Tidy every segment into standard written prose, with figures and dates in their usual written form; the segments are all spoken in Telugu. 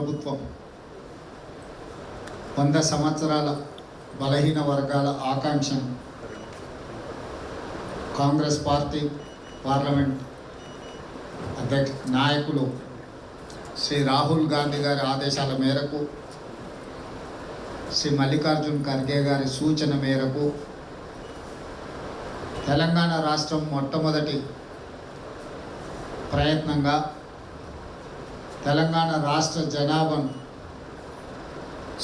ప్రభుత్వం 100 సంవత్సరాల బలహీన వర్గాల ఆకాంక్ష కాంగ్రెస్ పార్టీ పార్లమెంట్ నాయకులు శ్రీ రాహుల్ గాంధీ గారి ఆదేశాల మేరకు, శ్రీ మల్లికార్జున్ ఖర్గే గారి సూచన మేరకు తెలంగాణ రాష్ట్రం మొట్టమొదటి ప్రయత్నంగా తెలంగాణ రాష్ట్ర జనాభాను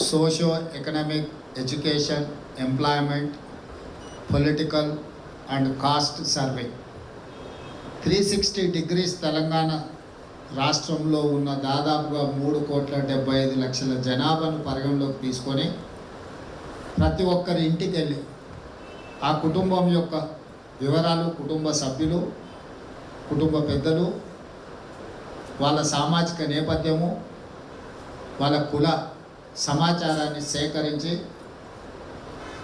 socio economic, education, employment, political and caste survey 360 degrees Telangana రాష్ట్రంలో ఉన్న దాదాపుగా 3,75,00,000 జనాభాను పరిగణలోకి తీసుకొని ప్రతి ఒక్కరి ఇంటికి వెళ్ళి ఆ కుటుంబం యొక్క వివరాలు, కుటుంబ సభ్యులు, కుటుంబ పెద్దలు, వాళ్ళ సామాజిక నేపథ్యము, వాళ్ళ కుల సమాచారాన్ని సేకరించి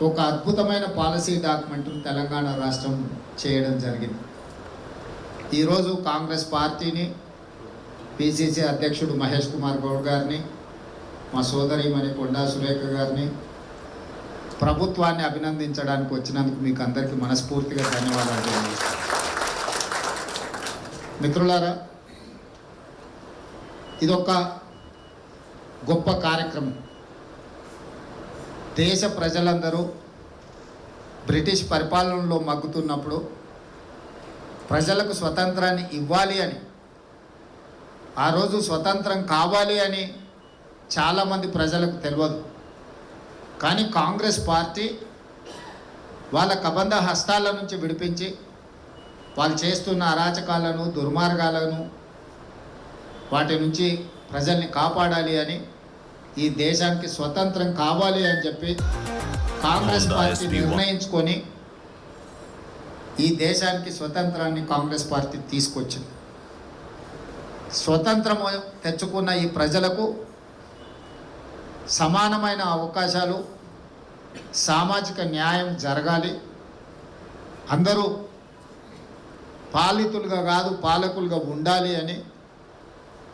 ఒక అద్భుతమైన పాలసీ డాక్యుమెంట్ను తెలంగాణ రాష్ట్రం చేయడం జరిగింది. ఈరోజు కాంగ్రెస్ పార్టీని, పిసిసి అధ్యక్షుడు మహేష్ కుమార్ గౌడ్ గారిని, మా సోదరిమణి కొండా సురేఖ గారిని, ప్రభుత్వాన్ని అభినందించడానికి వచ్చినందుకు మీకు అందరికీ మనస్ఫూర్తిగా ధన్యవాదాలు తెలియజేస్తాను. మిత్రులారా, ఇదొక గొప్ప కార్యక్రమం. దేశ ప్రజలందరూ బ్రిటిష్ పరిపాలనలో మగ్గుతున్నప్పుడు ప్రజలకు స్వతంత్రాన్ని ఇవ్వాలి అని, ఆ రోజు స్వతంత్రం కావాలి అని చాలామంది ప్రజలకు తెలియదు. కానీ కాంగ్రెస్ పార్టీ వాళ్ళ కబంధ హస్తాల నుంచి విడిపించి వాళ్ళు చేస్తున్న అరాచకాలను, దుర్మార్గాలను, వాటి నుంచి ప్రజల్ని కాపాడాలి అని, ఈ దేశానికి స్వతంత్రం కావాలి అని చెప్పి కాంగ్రెస్ పార్టీ నిర్ణయించుకొని ఈ దేశానికి స్వతంత్రాన్ని కాంగ్రెస్ పార్టీ తీసుకొచ్చింది. స్వతంత్రం తెచ్చుకున్న ఈ ప్రజలకు సమానమైన అవకాశాలు, సామాజిక న్యాయం జరగాలి, అందరూ పాలితులుగా కాదు పాలకులుగా ఉండాలి అని,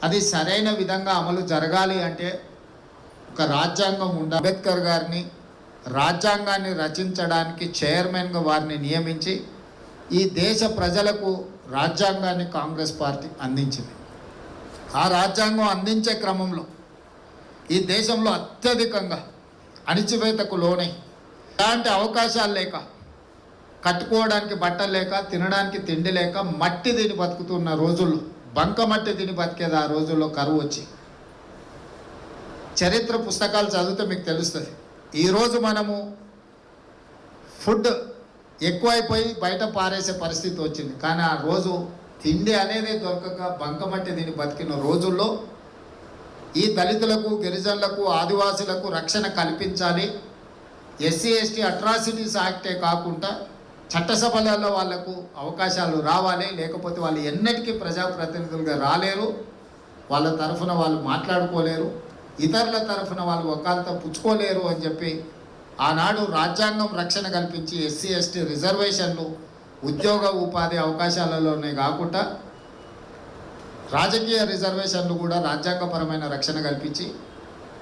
అది సరైన విధంగా అమలు జరగాలి అంటే ఒక రాజ్యాంగం ఉండాలి. అంబేద్కర్ గారిని రాజ్యాంగాన్ని రచించడానికి చైర్మన్గా వారిని నియమించి ఈ దేశ ప్రజలకు రాజ్యాంగాన్ని కాంగ్రెస్ పార్టీ అందించింది. ఆ రాజ్యాంగం అందించే క్రమంలో ఈ దేశంలో అత్యధికంగా అణిచివేతకు లోనై, ఇలాంటి అవకాశాలు లేక, కట్టుకోవడానికి బట్టలు లేక, తినడానికి తిండి లేక, మట్టి తిని బతుకుతున్న రోజుల్లో, బంకమట్టి తిని బతికేది ఆ రోజుల్లో కరువు వచ్చి, చరిత్ర పుస్తకాలు చదివితే మీకు తెలుస్తుంది. ఈరోజు మనము ఫుడ్ ఎక్కువైపోయి బయట పారేసే పరిస్థితి వచ్చింది. కానీ ఆ రోజు తిండి అనేది దొరకక బంకమట్టి తిని బతికిన రోజుల్లో ఈ దళితులకు, గిరిజనులకు, ఆదివాసులకు రక్షణ కల్పించాలి. ఎస్సీ ఎస్టీ అట్రాసిటీస్ యాక్టే కాకుండా చట్టసభలలో వాళ్లకు అవకాశాలు రావాలి. లేకపోతే వాళ్ళు ఎన్నటికీ ప్రజాప్రతినిధులుగా రాలేరు, వాళ్ళ తరఫున వాళ్ళు మాట్లాడుకోలేరు, ఇతరుల తరఫున వాళ్ళు వకాలతో పుచ్చుకోలేరు అని చెప్పి ఆనాడు రాజ్యాంగం రక్షణ కల్పించి ఎస్సీ ఎస్టీ రిజర్వేషన్లు ఉద్యోగ ఉపాధి అవకాశాలలోనే కాకుండా రాజకీయ రిజర్వేషన్లు కూడా రాజ్యాంగపరమైన రక్షణ కల్పించి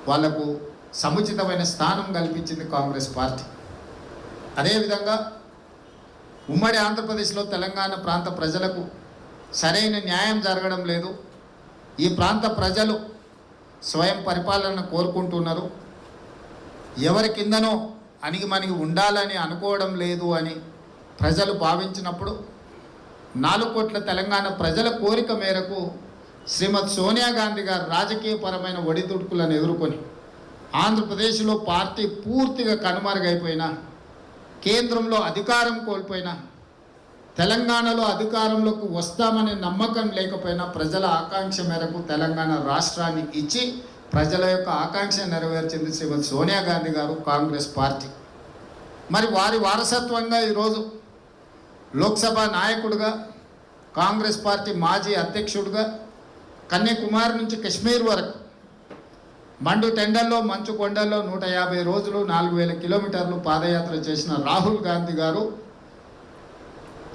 వాళ్లకు సముచితమైన స్థానం కల్పించింది కాంగ్రెస్ పార్టీ. అదేవిధంగా ఉమ్మడి ఆంధ్రప్రదేశ్లో తెలంగాణ ప్రాంత ప్రజలకు సరైన న్యాయం జరగడం లేదు. ఈ ప్రాంత ప్రజలు స్వయం పరిపాలన కోరుకుంటున్నారు. ఎవరి కిందనో అణిగిమణిగి ఉండాలని అనుకోవడం లేదు అని ప్రజలు భావించినప్పుడు 4 కోట్ల తెలంగాణ ప్రజల కోరిక మేరకు శ్రీమతి సోనియా గాంధీ గారు రాజకీయపరమైన ఒడిదుడుకులను ఎదుర్కొని ఆంధ్రప్రదేశ్లో పార్టీ పూర్తిగా కనుమరుగైపోయినా, కేంద్రంలో అధికారం కోల్పోయినా, తెలంగాణలో అధికారంలోకి వస్తామనే నమ్మకం లేకపోయినా ప్రజల ఆకాంక్ష మేరకు తెలంగాణ రాష్ట్రాన్ని ఇచ్చి ప్రజల యొక్క ఆకాంక్ష నెరవేర్చింది శ్రీమతి సోనియా గాంధీ గారు, కాంగ్రెస్ పార్టీ. మరి వారి వారసత్వంగా ఈరోజు లోక్సభ నాయకుడిగా, కాంగ్రెస్ పార్టీ మాజీ అధ్యక్షుడిగా కన్యాకుమారి నుంచి కశ్మీర్ వరకు మండు టెండల్లో, మంచు కొండల్లో 150 రోజులు 4000 కిలోమీటర్లు పాదయాత్ర చేసిన రాహుల్ గాంధీ గారు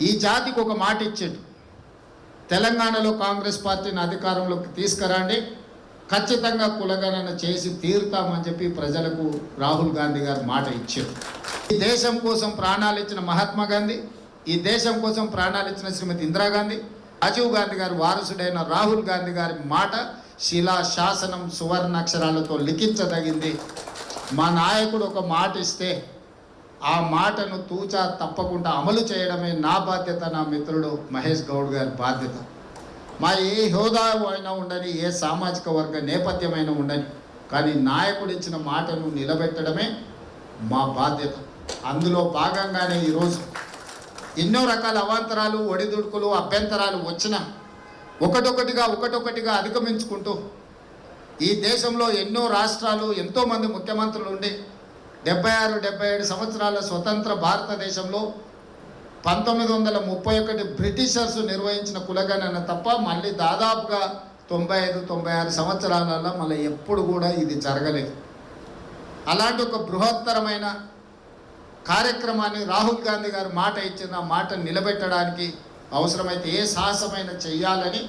ఈ జాతికి ఒక మాట ఇచ్చాడు. తెలంగాణలో కాంగ్రెస్ పార్టీని అధికారంలోకి తీసుకురండి, ఖచ్చితంగా కులగణన చేసి తీరుతామని చెప్పి ప్రజలకు రాహుల్ గాంధీ గారు మాట ఇచ్చారు. ఈ దేశం కోసం ప్రాణాలు ఇచ్చిన మహాత్మా గాంధీ, ఈ దేశం కోసం ప్రాణాలు ఇచ్చిన శ్రీమతి ఇందిరాగాంధీ, రాజీవ్ గాంధీ గారి వారసుడైన రాహుల్ గాంధీ గారి మాట శిలా శాసనం సువర్ణాక్షరాలతో లిఖించదగింది. మా నాయకుడు ఒక మాట ఇస్తే ఆ మాటను తూచా తప్పకుండా అమలు చేయడమే నా బాధ్యత, నా మిత్రుడు మహేష్ గౌడ్ గారి బాధ్యత. మా ఏ హోదా అయినా ఉండని, ఏ సామాజిక వర్గ నేపథ్యమైనా ఉండని, కానీ నాయకుడు ఇచ్చిన మాటను నిలబెట్టడమే మా బాధ్యత. అందులో భాగంగానే ఈరోజు ఎన్నో రకాల అవాంతరాలు, ఒడిదుడుకులు, అభ్యంతరాలు వచ్చినా ఒకటొకటిగా అధిగమించుకుంటూ ఈ దేశంలో ఎన్నో రాష్ట్రాలు, ఎంతోమంది ముఖ్యమంత్రులు ఉండి 76-77 సంవత్సరాల స్వతంత్ర భారతదేశంలో 1931 బ్రిటిషర్స్ నిర్వహించిన కులగణన తప్ప మళ్ళీ దాదాపుగా 95-96 సంవత్సరాలలో మళ్ళీ ఎప్పుడు కూడా ఇది జరగలేదు. అలాంటి ఒక బృహత్తరమైన కార్యక్రమాన్ని రాహుల్ గాంధీ గారు మాట ఇచ్చిన మాట నిలబెట్టడానికి అవసరమైతే ఏ సాహసమైన చెయ్యాలని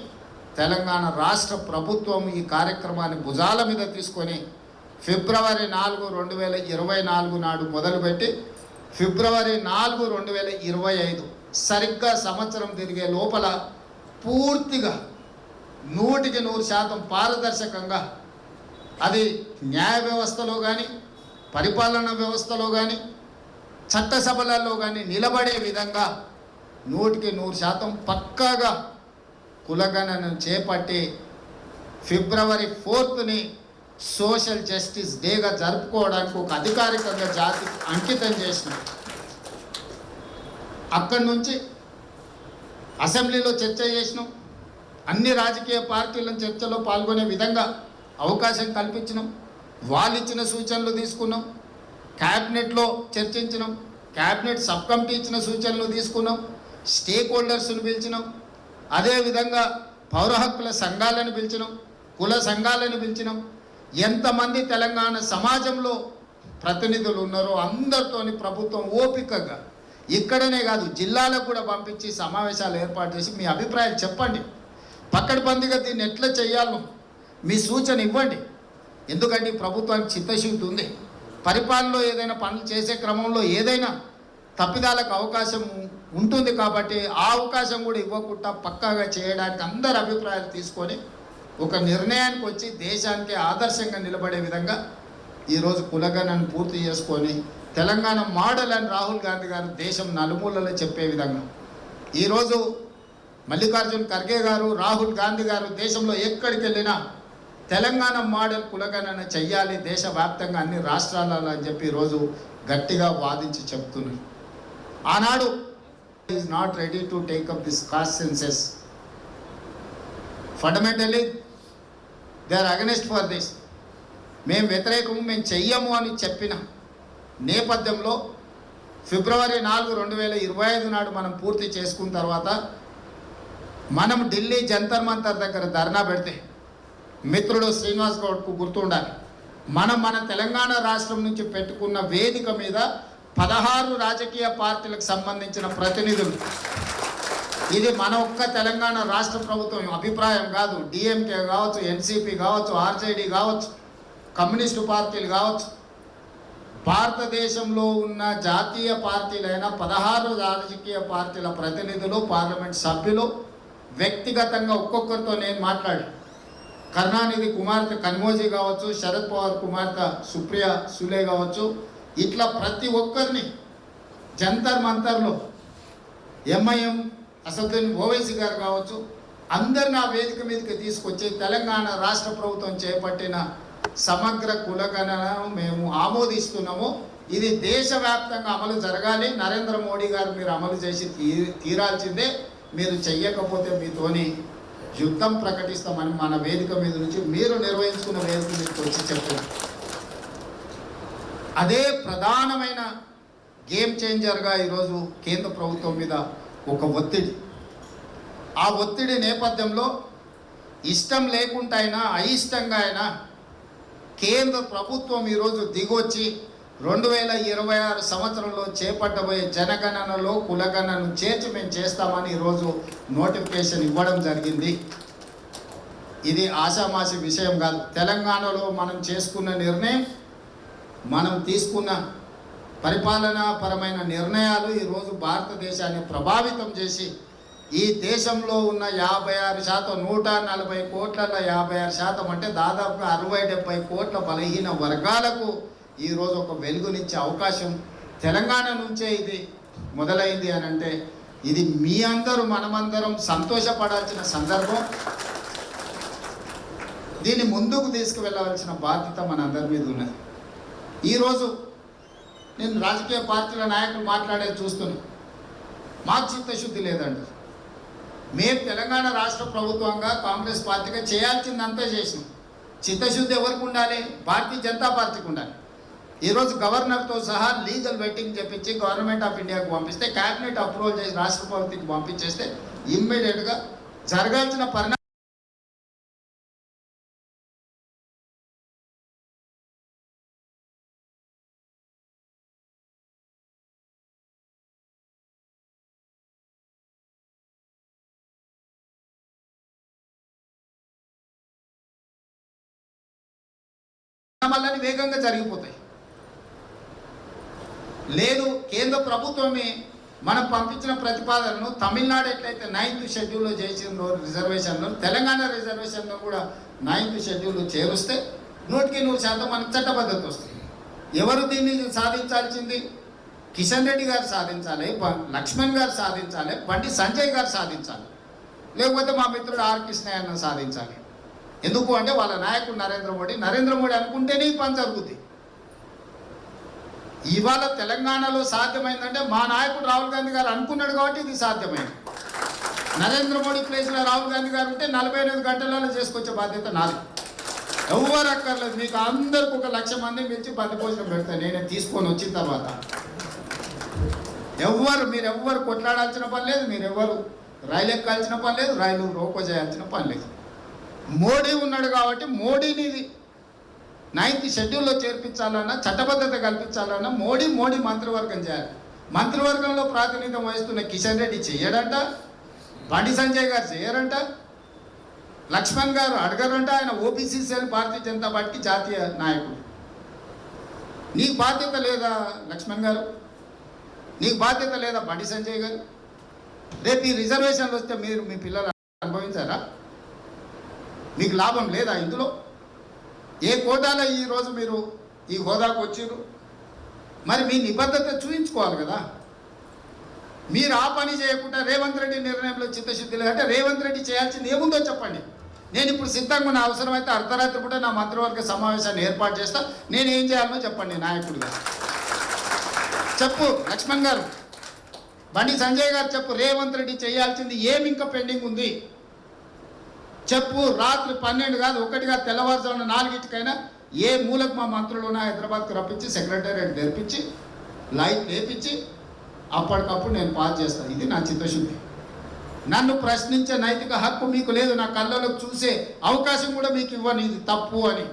తెలంగాణ రాష్ట్ర ప్రభుత్వం ఈ కార్యక్రమాన్ని భుజాల మీద తీసుకొని ఫిబ్రవరి 4, 2024 నాడు మొదలుపెట్టి ఫిబ్రవరి 4, 2025 సరిగ్గా సంవత్సరం తిరిగే లోపల పూర్తిగా 100% పారదర్శకంగా, అది న్యాయ వ్యవస్థలో కానీ, పరిపాలనా వ్యవస్థలో కానీ, చట్టసభలలో కానీ నిలబడే విధంగా 100% పక్కాగా కులగణనను చేపట్టి ఫిబ్రవరి 4ని సోషల్ జస్టిస్ డేగా జరుపుకోవడానికి ఒక అధికారికంగా జాతికి అంకితం చేసినాం. అక్కడి నుంచి అసెంబ్లీలో చర్చ చేసినాం. అన్ని రాజకీయ పార్టీలను చర్చలో పాల్గొనే విధంగా అవకాశం కల్పించినాం. వాళ్ళు ఇచ్చిన సూచనలు తీసుకున్నాం. క్యాబినెట్లో చర్చించినాం. క్యాబినెట్ సబ్ కమిటీ ఇచ్చిన సూచనలు తీసుకున్నాం. స్టేక్ హోల్డర్స్ను పిలిచినాం. అదేవిధంగా పౌర హక్కుల సంఘాలను పిలిచినాం. కుల సంఘాలను పిలిచినాం. ఎంతమంది తెలంగాణ సమాజంలో ప్రతినిధులు ఉన్నారో అందరితోని ప్రభుత్వం ఓపికగా, ఇక్కడనే కాదు జిల్లాలకు కూడా పంపించి సమావేశాలు ఏర్పాటు చేసి మీ అభిప్రాయాలు చెప్పండి, పక్కడబందిగా దీన్ని ఎట్లా చేయాలో మీ సూచన ఇవ్వండి. ఎందుకంటే ప్రభుత్వానికి చిత్తశుద్ధి ఉంది. పరిపాలనలో ఏదైనా పనులు చేసే క్రమంలో ఏదైనా తప్పిదాలకు అవకాశం ఉంటుంది కాబట్టి ఆ అవకాశం కూడా ఇవ్వకుండా పక్కాగా చేయడానికి అందరి అభిప్రాయాలు తీసుకొని ఒక నిర్ణయానికి వచ్చి దేశానికి ఆదర్శంగా నిలబడే విధంగా ఈరోజు కులగణను పూర్తి చేసుకొని తెలంగాణ మోడల్ అని రాహుల్ గాంధీ గారు దేశం నలుమూలలో చెప్పే విధంగా ఈరోజు మల్లికార్జున్ ఖర్గే గారు, రాహుల్ గాంధీ గారు దేశంలో ఎక్కడికి వెళ్ళినా తెలంగాణ మోడల్ కులగణన చెయ్యాలి దేశవ్యాప్తంగా అన్ని రాష్ట్రాలలో అని చెప్పి ఈరోజు గట్టిగా వాదించి చెప్తున్నారు. ఆనాడు is not ready to take up this caste census. Fundamentally they are against for this. మేము వ్యతిరేకము, మేము చెయ్యము అని చెప్పిన నేపథ్యంలో ఫిబ్రవరి 4, 2025 నాడు మనం పూర్తి చేసుకున్న తర్వాత మనం ఢిల్లీ జంతర్ మంతర్ దగ్గర ధర్నా పెడితే మిత్రుడు శ్రీనివాస్ గౌడ్కు గుర్తుండాలి, మన తెలంగాణ రాష్ట్రం నుంచి పెట్టుకున్న వేదిక మీద 16 రాజకీయ పార్టీలకు సంబంధించిన ప్రతినిధులు, ఇది మన ఒక్క తెలంగాణ రాష్ట్ర ప్రభుత్వం అభిప్రాయం కాదు, డిఎంకే కావచ్చు, ఎన్సిపి కావచ్చు, ఆర్జేడీ కావచ్చు, కమ్యూనిస్టు పార్టీలు కావచ్చు, భారతదేశంలో ఉన్న జాతీయ పార్టీలైన 16 రాజకీయ పార్టీల ప్రతినిధులు, పార్లమెంట్ సభ్యులు వ్యక్తిగతంగా ఒక్కొక్కరితో నేను మాట్లాడి, కరుణానిధి కుమార్తె కన్మోజీ కావచ్చు, శరద్ పవార్ కుమార్తె సుప్రియా సులే కావచ్చు, ఇట్లా ప్రతి ఒక్కరిని జంతర్ మంతర్లో ఎంఐఎం అసదుద్దీన్ ఓవైసీ గారు కావచ్చు, అందరిని ఆ వేదిక మీదకి తీసుకొచ్చి తెలంగాణ రాష్ట్ర ప్రభుత్వం చేపట్టిన సమగ్ర కులగణనను మేము ఆమోదిస్తున్నాము, ఇది దేశవ్యాప్తంగా అమలు జరగాలి, నరేంద్ర మోడీ గారు మీరు అమలు చేసి తీరాల్సిందే, మీరు చెయ్యకపోతే మీతోని యుద్ధం ప్రకటిస్తామని మన వేదిక మీద నుంచి మీరు నిర్వహించుకున్న వేదిక మీదకి వచ్చి చెప్పారు. అదే ప్రధానమైన గేమ్ చేంజర్గా ఈరోజు కేంద్ర ప్రభుత్వం మీద ఒక ఒత్తిడి, ఆ ఒత్తిడి నేపథ్యంలో ఇష్టం లేకుండా అయినా అయిష్టంగా అయినా కేంద్ర ప్రభుత్వం ఈరోజు దిగొచ్చి 2026 సంవత్సరంలో చేపట్టబోయే జనగణనలో కులగణనను చేర్చి మేము చేస్తామని ఈరోజు నోటిఫికేషన్ ఇవ్వడం జరిగింది. ఇది ఆషామాషి విషయం కాదు. తెలంగాణలో మనం చేసుకున్న నిర్ణయం, మనం తీసుకున్న పరిపాలనాపరమైన నిర్ణయాలు ఈరోజు భారతదేశాన్ని ప్రభావితం చేసి ఈ దేశంలో ఉన్న 56%, 140 కోట్లలో 56% అంటే దాదాపుగా 60-70 కోట్ల బలహీన వర్గాలకు ఈరోజు ఒక వెలుగునిచ్చే అవకాశం తెలంగాణ నుంచే ఇది మొదలైంది అని అంటే ఇది మీ అందరూ మనమందరం సంతోషపడాల్సిన సందర్భం. దీన్ని ముందుకు తీసుకువెళ్ళవలసిన బాధ్యత మనందరి మీద ఉన్నది. ఈరోజు నేను రాజకీయ పార్టీల నాయకులు మాట్లాడేది చూస్తున్నాను. మాకు చిత్తశుద్ధి లేదండి. మేము తెలంగాణ రాష్ట్ర ప్రభుత్వంగా కాంగ్రెస్ పార్టీగా చేయాల్సిందంతా చేసినాం. చిత్తశుద్ధి ఎవరికి ఉండాలి? భారతీయ జనతా పార్టీకి ఉండాలి. ఈరోజు గవర్నర్తో సహా లీగల్ వెయిటింగ్ చెప్పించి గవర్నమెంట్ ఆఫ్ ఇండియాకు పంపిస్తే, క్యాబినెట్ అప్రూవల్ చేసి రాష్ట్రపతికి పంపించేస్తే ఇమ్మీడియట్గా జరగాల్సిన పరిణామాలని వేగంగా జరిగిపోతాయి. లేదు, కేంద్ర ప్రభుత్వమే మనం పంపించిన ప్రతిపాదనను తమిళనాడు ఎట్లయితే 9th షెడ్యూల్లో చేసిందో రిజర్వేషన్లో, తెలంగాణ రిజర్వేషన్లో కూడా 9th షెడ్యూల్లో చేరుస్తే 100% మనకు చట్టబద్ధత వస్తుంది. ఎవరు దీన్ని సాధించాల్సింది? కిషన్ రెడ్డి గారు సాధించాలి, లక్ష్మణ్ గారు సాధించాలి, బండి సంజయ్ గారు సాధించాలి, లేకపోతే మా మిత్రుడు ఆర్ కృష్ణయ్య సాధించాలి. ఎందుకు అంటే వాళ్ళ నాయకుడు నరేంద్ర మోడీ అనుకుంటేనే ఈ పని జరుగుతుంది. ఇవాళ తెలంగాణలో సాధ్యమైందంటే మా నాయకుడు రాహుల్ గాంధీ గారు అనుకున్నాడు కాబట్టి ఇది సాధ్యమైంది. నరేంద్ర మోడీ ప్లేస్లో రాహుల్ గాంధీ గారు ఉంటే 48 గంటలలో చేసుకొచ్చే బాధ్యత నాది. ఎవరు అక్కర్లేదు, మీకు అందరికి 1 లక్ష మంది పిలిచి బండి భోజనం పెడతాను నేనే తీసుకొని వచ్చిన తర్వాత. మీరెవ్వరు కొట్లాడాల్సిన పని లేదు, మీరెవ్వరు రైలు ఎక్కాల్సిన పని లేదు, రైలు రోకో చేయాల్సిన పని లేదు. మోడీ ఉన్నాడు కాబట్టి మోడీని 9th షెడ్యూల్లో చేర్పించాలన్నా, చట్టబద్ధత కల్పించాలన్నా మోడీ మంత్రివర్గం చేయాలి. మంత్రివర్గంలో ప్రాతినిధ్యం వహిస్తున్న కిషన్ రెడ్డి చేయడంట, బండి సంజయ్ గారు చేయరంట, లక్ష్మణ్ గారు అడగరంట. ఆయన ఓబీసీ సెల్ భారతీయ జనతా పార్టీకి జాతీయ నాయకుడు. నీకు బాధ్యత లేదా లక్ష్మణ్ గారు? నీకు బాధ్యత లేదా బండి సంజయ్ గారు? రేపు ఈ రిజర్వేషన్లు వస్తే మీరు మీ పిల్లలు అనుభవించారా? మీకు లాభం లేదా ఇందులో? ఏ కోటాలో ఈరోజు మీరు ఈ హోదాకు వచ్చారు? మరి మీ నిబద్ధత చూపించుకోవాలి కదా. మీరు ఆ పని చేయకుండా రేవంత్ రెడ్డి నిర్ణయంలో చిత్తశుద్ధి లేదంటే రేవంత్ రెడ్డి చేయాల్సింది ఏముందో చెప్పండి. నేను ఇప్పుడు సిద్ధంగా ఉన్న అవసరమైతే అర్ధరాత్రి పూట నా మంత్రివర్గ సమావేశాన్ని ఏర్పాటు చేస్తా. నేను ఏం చేయాలో చెప్పండి నాయకుడిగా. చెప్పు లక్ష్మణ్ గారు, బండి సంజయ్ గారు చెప్పు, రేవంత్ రెడ్డి చేయాల్సింది ఏమి ఇంకా పెండింగ్ ఉంది చెప్పు. రాత్రి 12 కాదు 1 కాదు, తెల్లవారుజామున 4 ఏ మూలకు మా మంత్రులు ఉన్న హైదరాబాద్కు రప్పించి సెక్రటేరియట్ తెరిపించి లైట్ లేపించి అప్పటికప్పుడు నేను పాస్ చేస్తాను. ఇది నా చిత్తశుద్ధి. నన్ను ప్రశ్నించే నైతిక హక్కు మీకు లేదు, నా కళ్ళలోకి చూసే అవకాశం కూడా మీకు ఇవ్వను. ఇది తప్పు అని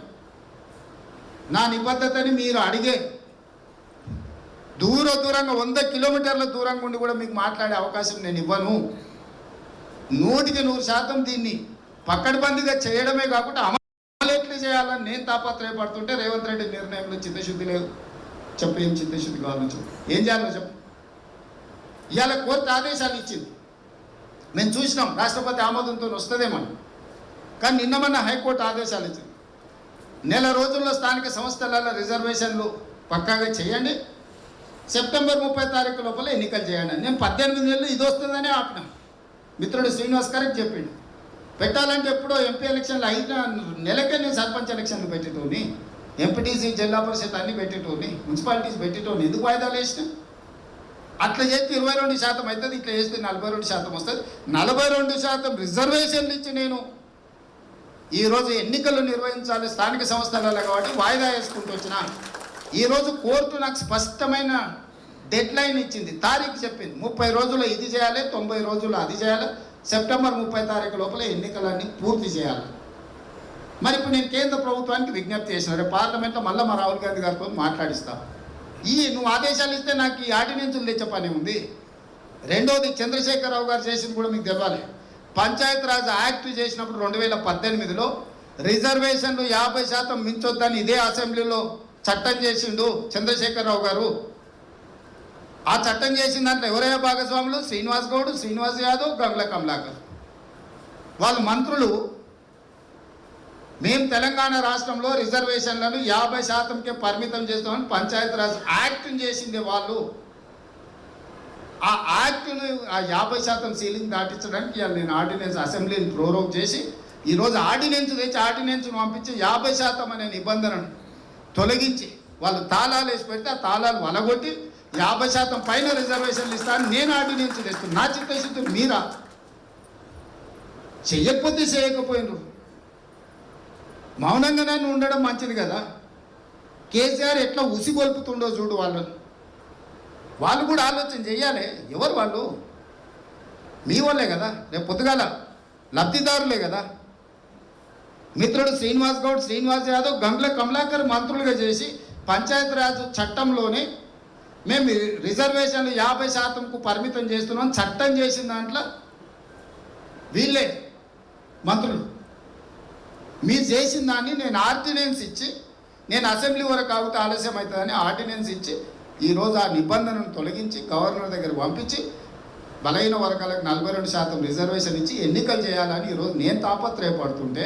నా నిబద్ధతని మీరు అడిగే దూరంగా 100 కిలోమీటర్ల దూరంగా ఉండి కూడా మీకు మాట్లాడే అవకాశం నేను ఇవ్వను. 100% దీన్ని పక్కడబందిగా చేయడమే కాకుండా అమలు ఎట్లా చేయాలని నేను తాపత్రయపడుతుంటే రేవంత్ రెడ్డి నిర్ణయంలో చిత్తశుద్ధి లేదు. చెప్పు, ఏం చిత్తశుద్ధి కావాలో చెప్పు, ఏం చేయాలో చెప్పు. ఇవాళ కోర్టు ఆదేశాలు ఇచ్చింది, మేము చూసినాం, రాష్ట్రపతి ఆమోదంతో వస్తుందేమని. కానీ నిన్న మొన్న హైకోర్టు ఆదేశాలు ఇచ్చింది. 1 నెల రోజుల్లో స్థానిక సంస్థలలో రిజర్వేషన్లు పక్కాగా చేయండి, సెప్టెంబర్ 30 లోపల ఎన్నికలు చేయండి. నేను 18 నెలలు ఇది వస్తుందనే ఆపినాం. మిత్రుడు శ్రీనివాస్ గారికి చెప్పిండు పెట్టాలంటే ఎప్పుడో ఎంపీ ఎలక్షన్లు 5 నెలకే నేను సర్పంచ్ ఎలక్షన్లు పెట్టేటోని, ఎంపీటీసీ జిల్లా పరిషత్ అన్ని పెట్టేటోని, మున్సిపాలిటీస్ పెట్టేటోని. ఎందుకు వాయిదాలు వేసినా? అట్లా చేస్తే 22% అవుతుంది, ఇట్లా చేస్తే 42% వస్తుంది. 42% రిజర్వేషన్లు ఇచ్చి నేను ఈరోజు ఎన్నికలు నిర్వహించాలి స్థానిక సంస్థలలో కాబట్టి వాయిదా వేసుకుంటూ వచ్చిన. ఈరోజు కోర్టు నాకు స్పష్టమైన డెడ్ లైన్ ఇచ్చింది, తారీఖు చెప్పింది. 30 రోజుల్లో ఇది చేయాలి, 90 రోజుల్లో అది చేయాలి, సెప్టెంబర్ 30 లోపల ఎన్నికలన్నీ పూర్తి చేయాలి. మరి ఇప్పుడు నేను కేంద్ర ప్రభుత్వానికి విజ్ఞప్తి చేసిన, రేపు పార్లమెంట్లో మళ్ళీ మా రాహుల్ గాంధీ గారితో మాట్లాడిస్తాను. నువ్వు ఆదేశాలు ఇస్తే నాకు ఈ ఆర్డినెన్సులు తెచ్చే పని ఉంది. రెండోది, చంద్రశేఖరరావు గారు చేసింది కూడా మీకు తెలవాలి. పంచాయతీరాజ్ యాక్ట్ చేసినప్పుడు 2018లో రిజర్వేషన్లు 50% మించొద్దని ఇదే అసెంబ్లీలో చట్టం చేసిండు చంద్రశేఖరరావు గారు. ఆ చట్టం చేసిన దాంట్లో ఎవరయ్యా భాగస్వాములు? శ్రీనివాస్ గౌడ్, శ్రీనివాస్ యాదవ్, గంగుల కమలాకర్. వాళ్ళు మంత్రులు. మేము తెలంగాణ రాష్ట్రంలో రిజర్వేషన్లను 50%కే పరిమితం చేస్తామని పంచాయతీరాజ్ యాక్ట్ని చేసింది వాళ్ళు. ఆ యాక్ట్ను ఆ 50% సీలింగ్ దాటించడానికి ఇవాళ నేను ఆర్డినెన్స్ అసెంబ్లీని ప్రోరోగ్ చేసి ఈరోజు ఆర్డినెన్స్ తెచ్చి ఆర్డినెన్స్ను పంపించి 50% అనే నిబంధనను తొలగించి వాళ్ళు తాళాలు వేసి పెడితే ఆ తాళాలు వలగొట్టి 50% పైన రిజర్వేషన్లు ఇస్తాను నేను ఆర్డినెన్స్ తెస్తున్నాను. నా చిత్తశుద్ధి మీరా? చెయ్యకపోతే చేయకపోయినరు. మౌనంగానే ఉండడం మంచిది కదా. కేసీఆర్ ఎట్లా ఉసిగొల్పుతుండో చూడు వాళ్ళని. వాళ్ళు కూడా ఆలోచన చెయ్యాలి. ఎవరు వాళ్ళు? మీ వాళ్ళే కదా, రేపు పొద్దుగాల లబ్ధిదారులే కదా. మిత్రుడు శ్రీనివాస్ గౌడ్, శ్రీనివాస్ యాదవ్, గంగుల కమలాకర్ మంత్రులుగా చేసి పంచాయతీరాజ్ చట్టంలోనే మేము రిజర్వేషన్లు 50%కు పరిమితం చేస్తున్నాం చట్టం చేసిన దాంట్లో వీళ్ళే మంత్రులు. మీరు చేసిన దాన్ని నేను ఆర్డినెన్స్ ఇచ్చి నేను అసెంబ్లీ వరకు ఆగితే ఆలస్యం అవుతుందని ఆర్డినెన్స్ ఇచ్చి ఈరోజు ఆ నిబంధనను తొలగించి గవర్నర్ దగ్గర పంపించి బలహీన వర్గాలకు 42% రిజర్వేషన్ ఇచ్చి ఎన్నికలు చేయాలని ఈరోజు నేను తాపత్రయపడుతుంటే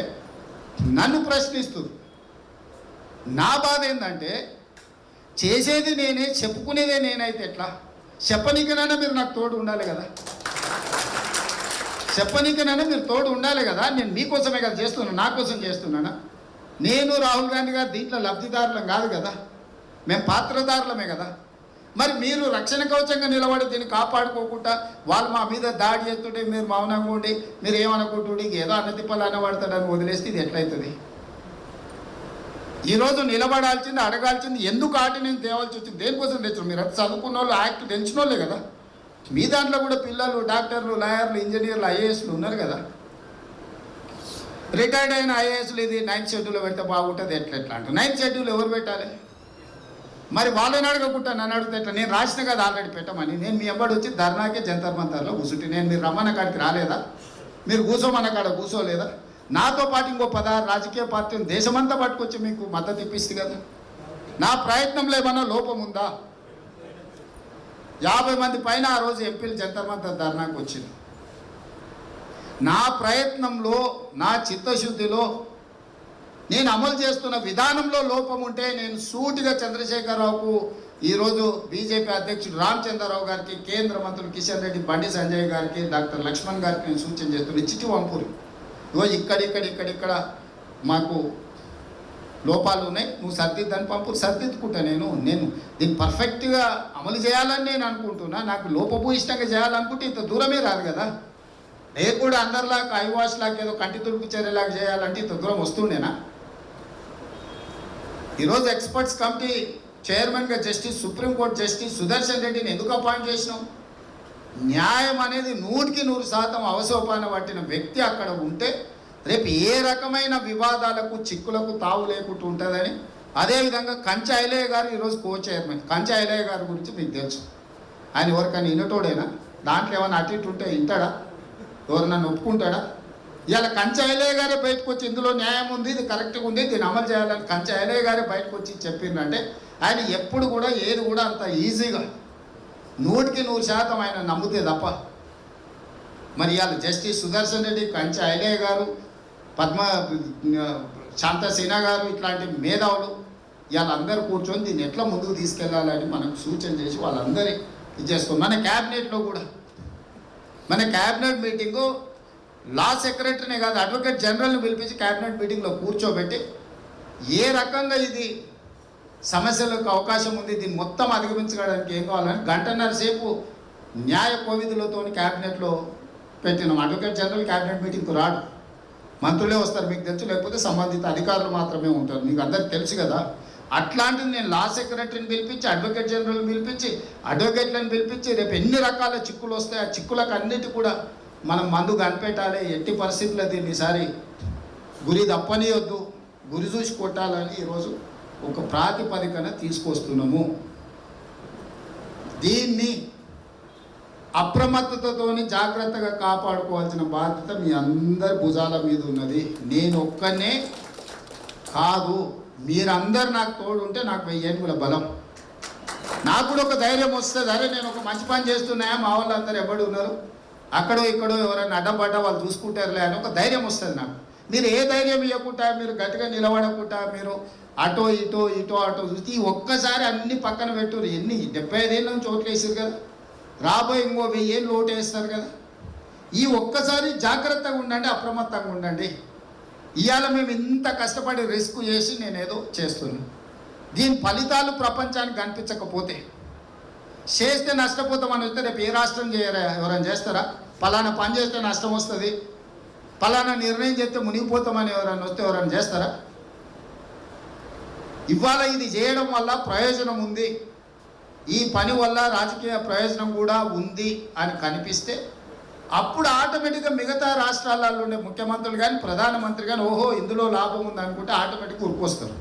నన్ను ప్రశ్నిస్తుంది. నా బాధ ఏంటంటే చేసేది నేనే, చెప్పుకునేదే నేనైతే ఎట్లా? చెప్పనీకనైనా మీరు నాకు తోడు ఉండాలి కదా. చెప్పనీకనైనా మీరు తోడు ఉండాలి కదా. నేను మీకోసమే కదా చేస్తున్నాను, నా కోసం చేస్తున్నానా? నేను రాహుల్ గాంధీ గారు దీంట్లో లబ్ధిదారులం కాదు కదా, మేము పాత్రదారులమే కదా. మరి మీరు రక్షణ కవచంగా నిలబడి దీన్ని కాపాడుకోకుండా వాళ్ళు మా మీద దాడి చేస్తుంటే మీరు మౌనంగా ఉండి మీరు ఏమనుకుంటుండే ఏదో అన్నతిప్పలు అనబడతాడని వదిలేస్తే ఇది ఎట్లయితుంది? ఈరోజు నిలబడాల్సింది, అడగాల్సింది ఎందుకు ఆర్డినెన్స్ తేవాల్సి వచ్చింది, దేనికోసం తెచ్చారు? మీరు అంత చదువుకున్న వాళ్ళు, యాక్ట్ తెంచిన వాళ్ళే కదా. మీ దాంట్లో కూడా పిల్లలు డాక్టర్లు, లాయర్లు, ఇంజనీర్లు, ఐఏఎస్లు ఉన్నారు కదా. రిటైర్డ్ అయిన ఐఏఎస్లు ఇది 9th షెడ్యూల్లో పెడితే బాగుంటుంది ఎట్లా అంటే 9th షెడ్యూల్ ఎవరు పెట్టాలి? మరి వాళ్ళని అడగకుండా నన్ను అడిగితే ఎట్లా? నేను రాసిన కదా ఆల్రెడీ పెట్టమని. నేను మీ అబ్బాడు వచ్చి ధర్నాకే జంతర్ మంతర్లో కూర్చుంటే నేను మీరు రమ్మన్న కాడికి రాలేదా? మీరు కూర్చోమన్న కాడ కూర్చోలేదా? నాతో పాటు ఇంకో 16 రాజకీయ పార్టీలు దేశమంతా పట్టుకొచ్చి మీకు మద్దతు ఇప్పిస్తుంది కదా. నా ప్రయత్నంలో ఏమన్నా లోపం ఉందా? 50 మంది పైన ఆ రోజు ఎంపీలు జంతర్ మంతర్ ధర్నాకు వచ్చింది. నా ప్రయత్నంలో, నా చిత్తశుద్ధిలో, నేను అమలు చేస్తున్న విధానంలో లోపం ఉంటే నేను సూటిగా చంద్రశేఖరరావుకు, ఈరోజు బీజేపీ అధ్యక్షుడు రామచంద్రరావు గారికి, కేంద్ర మంత్రులు కిషన్ రెడ్డి, బండి సంజయ్ గారికి, డాక్టర్ లక్ష్మణ్ గారికి నేను సూచన చేస్తున్నాను. చిట్టి వంపూరి ఇగో ఇక్కడిక్కడ మాకు లోపాలు ఉన్నాయి, నువ్వు సర్దిద్దని పంపు, సర్దిద్దుకుంటా. నేను దీన్ని పర్ఫెక్ట్గా అమలు చేయాలని నేను అనుకుంటున్నా. నాకు లోపభూయిష్టంగా చేయాలనుకుంటే ఇంత దూరమే రాదు కదా. నేను కూడా అందరిలాగా ఐవాష్ లాగా ఏదో కంటి తుడుపు చర్యలాగా చేయాలంటే ఇంత దూరం వస్తుండేనా? ఈరోజు ఎక్స్పర్ట్స్ కమిటీ చైర్మన్గా జస్టిస్, సుప్రీంకోర్టు జస్టిస్ సుదర్శన్ రెడ్డిని ఎందుకు అపాయింట్ చేసినాం? న్యాయం అనేది 100% అవసోపాన పట్టిన వ్యక్తి అక్కడ ఉంటే రేపు ఏ రకమైన వివాదాలకు, చిక్కులకు తావు లేకుండా ఉంటుందని. అదేవిధంగా కంచె ఐలయ్య గారు ఈరోజు కో చైర్మన్. కంచె ఐలయ్య గారి గురించి మీకు తెలుసు. ఆయన ఎవరికైనా వినటోడేనా? దాంట్లో ఏమైనా అటు ఇటు ఉంటే వింటాడా? ఎవరన్నా ఒప్పుకుంటాడా? ఇవాళ కంచె ఐలయ్య గారే బయటకు వచ్చి ఇందులో న్యాయం ఉంది, ఇది కరెక్ట్గా ఉంది, దీన్ని అమలు చేయాలని కంచె ఐలయ్య గారే బయటకు వచ్చి చెప్పిందంటే ఆయన ఎప్పుడు కూడా ఏది కూడా అంత ఈజీగా 100% ఆయన నమ్ముతే తప్ప. మరి ఇవాళ జస్టిస్ సుదర్శన్ రెడ్డి, కంచె ఐలయ్య గారు, శాంత సిన్హా గారు ఇట్లాంటి మేధావులు ఇవాళ అందరూ కూర్చొని దీన్ని ఎట్లా ముందుకు తీసుకెళ్లాలని మనకు సూచన చేసి వాళ్ళందరి ఇది చేసుకోండి. మన క్యాబినెట్లో కూడా, మన క్యాబినెట్ మీటింగు లా సెక్రటరీనే కాదు, అడ్వకేట్ జనరల్ని పిలిపించి క్యాబినెట్ మీటింగ్లో కూర్చోబెట్టి ఏ రకంగా ఇది సమస్యలకు అవకాశం ఉంది, దీన్ని మొత్తం అధిగమించడానికి ఏం కావాలని 1.5 సేపు న్యాయ కోవిధులతో క్యాబినెట్లో పెట్టినాం. అడ్వకేట్ జనరల్ క్యాబినెట్ మీటింగ్కు రాడు, మంత్రులే వస్తారు, మీకు తెలుసు. లేకపోతే సంబంధిత అధికారులు మాత్రమే ఉంటారు, మీకు అందరికి తెలుసు కదా. అట్లాంటిది నేను లా సెక్రటరీని పిలిపించి, అడ్వకేట్ జనరల్ని పిలిపించి, అడ్వకేట్లను పిలిపించి రేపు ఎన్ని రకాల చిక్కులు వస్తాయి ఆ చిక్కులకు అన్నిటి కూడా మనం మందు కనిపెట్టాలి. ఎట్టి పరిస్థితుల్లో దీన్ని ఈసారి గురి తప్పనియొద్దు, గురి చూసి కొట్టాలని ఈరోజు ఒక ప్రాతిపదికన తీసుకొస్తున్నాము. దీన్ని అప్రమత్తతతోని జాగ్రత్తగా కాపాడుకోవాల్సిన బాధ్యత మీ అందరి భుజాల మీద ఉన్నది. నేను ఒక్కనే కాదు, మీరందరు నాకు తోడు ఉంటే నాకు 1000 ఏనుగుల బలం. నాకు కూడా ఒక ధైర్యం వస్తుంది, అరే నేను ఒక మంచి పని చేస్తున్నాయా, మా వాళ్ళందరూ ఎవడు ఉన్నారు, అక్కడో ఇక్కడో ఎవరైనా అడ్డపడ్డా వాళ్ళు చూసుకుంటారులే అని ఒక ధైర్యం వస్తుంది నాకు. మీరు ఏ ధైర్యం ఇవ్వకుండా, మీరు గట్టిగా నిలబడకుండా, మీరు అటో ఇటో చూస్తే ఈ ఒక్కసారి అన్ని పక్కన పెట్టురు. ఎన్ని 75 ఏళ్ళ నుంచి ఓట్లు వేసారు కదా, రాబోయే ఇంకో 1000 ఏళ్ళు ఓటు వేస్తారు కదా. ఈ ఒక్కసారి జాగ్రత్తగా ఉండండి, అప్రమత్తంగా ఉండండి. ఇవాళ మేము ఇంత కష్టపడి రిస్క్ చేసి నేనేదో చేస్తున్నాను, దీని ఫలితాలు ప్రపంచానికి కనిపించకపోతే, చేస్తే నష్టపోతామని వస్తే రేపు ఏ రాష్ట్రం చేయరా, ఎవరైనా చేస్తారా? పలానా పని చేస్తే నష్టం వస్తుంది, పలానా నిర్ణయం చేస్తే మునిగిపోతామని ఎవరైనా వస్తే ఎవరైనా చేస్తారా? ఇవాళ ఇది చేయడం వల్ల ప్రయోజనం ఉంది, ఈ పని వల్ల రాజకీయ ప్రయోజనం కూడా ఉంది అని కనిపిస్తే అప్పుడు ఆటోమేటిక్గా మిగతా రాష్ట్రాలలో ఉండే ముఖ్యమంత్రులు కానీ ప్రధానమంత్రి కానీ ఓహో ఇందులో లాభం ఉంది అనుకుంటే ఆటోమేటిక్గా ఉరికొస్తారు.